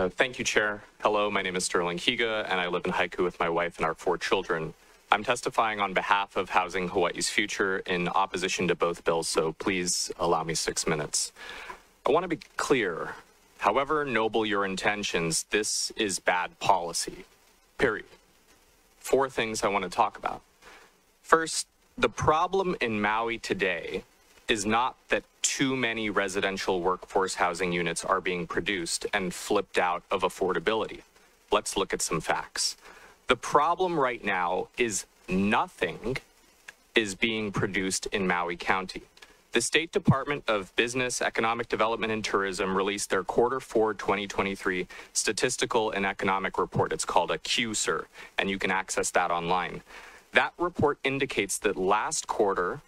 Thank you, Chair. Hello, my name is Sterling Higa, and I live in Haiku with my wife and our 4 children. I'm testifying on behalf of Housing Hawaii's Future in opposition to both bills, so please allow me 6 minutes. I want to be clear. However noble your intentions, this is bad policy, period. 4 things I want to talk about. First, the problem in Maui today is not that too many residential workforce housing units are being produced and flipped out of affordability. Let's look at some facts. The problem right now is nothing is being produced in Maui County. The State Department of Business, Economic Development, and Tourism released their Q4 2023 Statistical and Economic Report. It's called a QSIR, and you can access that online. That report indicates that last quarter,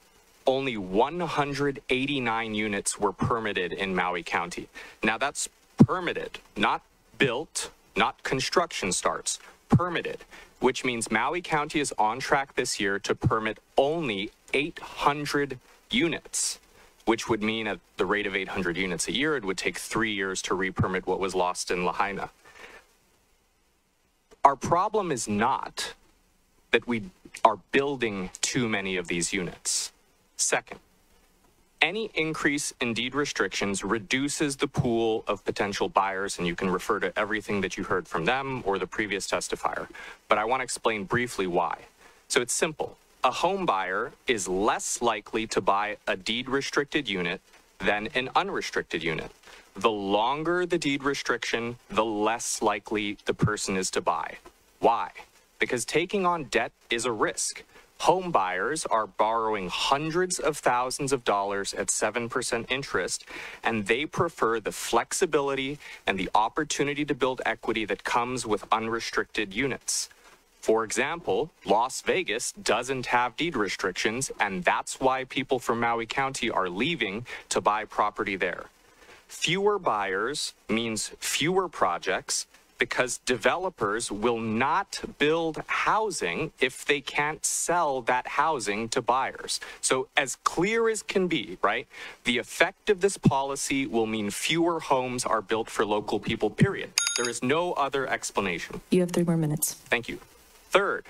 only 189 units were permitted in Maui County. Now that's permitted, not built, not construction starts, permitted, which means Maui County is on track this year to permit only 800 units, which would mean at the rate of 800 units a year, it would take 3 years to re-permit what was lost in Lahaina. Our problem is not that we are building too many of these units. Second, any increase in deed restrictions reduces the pool of potential buyers, and you can refer to everything that you heard from them or the previous testifier. But I want to explain briefly why. So it's simple. A home buyer is less likely to buy a deed-restricted unit than an unrestricted unit. The longer the deed restriction, the less likely the person is to buy. Why? Because taking on debt is a risk. Home buyers are borrowing hundreds of thousands of dollars at 7% interest, and they prefer the flexibility and the opportunity to build equity that comes with unrestricted units. For example, Las Vegas doesn't have deed restrictions, and that's why people from Maui County are leaving to buy property there. Fewer buyers means fewer projects, because developers will not build housing if they can't sell that housing to buyers. So as clear as can be, right? The effect of this policy will mean fewer homes are built for local people, period. There is no other explanation. You have 3 more minutes. Thank you. Third,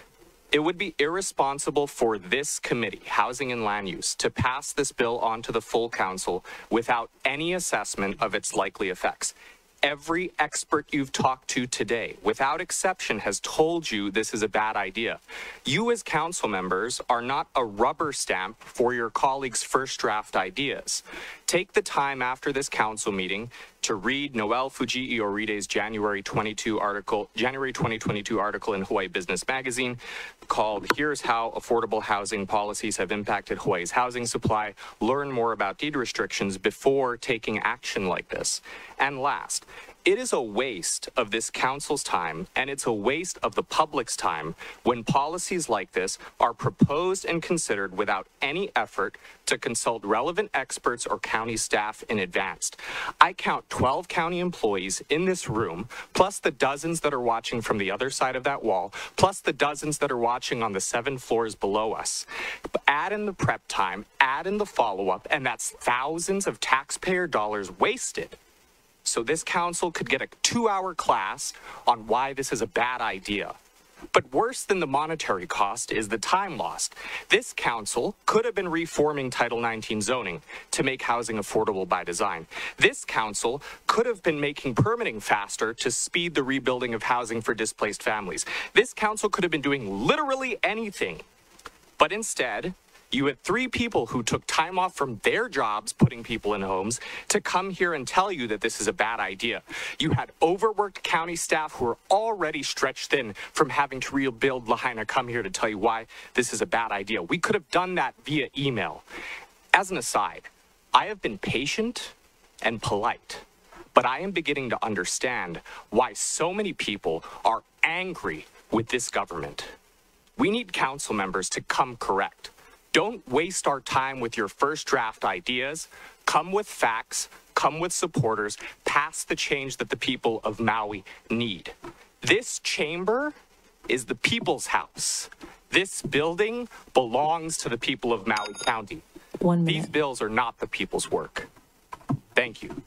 it would be irresponsible for this committee, Housing and Land Use, to pass this bill on to the full council without any assessment of its likely effects. Every expert you've talked to today, without exception, has told you this is a bad idea. You as council members are not a rubber stamp for your colleagues' first draft ideas. Take the time after this council meeting to read Noel Fujii Oride's January 2022 article in Hawaii Business Magazine called "Here's How Affordable Housing Policies Have Impacted Hawaii's Housing Supply." Learn more about deed restrictions before taking action like this. And last, it is a waste of this council's time, and it's a waste of the public's time when policies like this are proposed and considered without any effort to consult relevant experts or county staff in advance. I count 12 county employees in this room, plus the dozens that are watching from the other side of that wall, plus the dozens that are watching on the 7 floors below us. Add in the prep time, add in the follow-up, and that's thousands of taxpayer dollars wasted. So this council could get a 2-hour class on why this is a bad idea. But worse than the monetary cost is the time lost. This council could have been reforming Title 19 zoning to make housing affordable by design. This council could have been making permitting faster to speed the rebuilding of housing for displaced families. This council could have been doing literally anything. But instead, you had 3 people who took time off from their jobs putting people in homes to come here and tell you that this is a bad idea. You had overworked county staff who are already stretched thin from having to rebuild Lahaina come here to tell you why this is a bad idea. We could have done that via email. As an aside, I have been patient and polite, but I am beginning to understand why so many people are angry with this government. We need council members to come correct. Don't waste our time with your first draft ideas. Come with facts, come with supporters, pass the change that the people of Maui need. This chamber is the people's house. This building belongs to the people of Maui County. 1 minute. These bills are not the people's work. Thank you.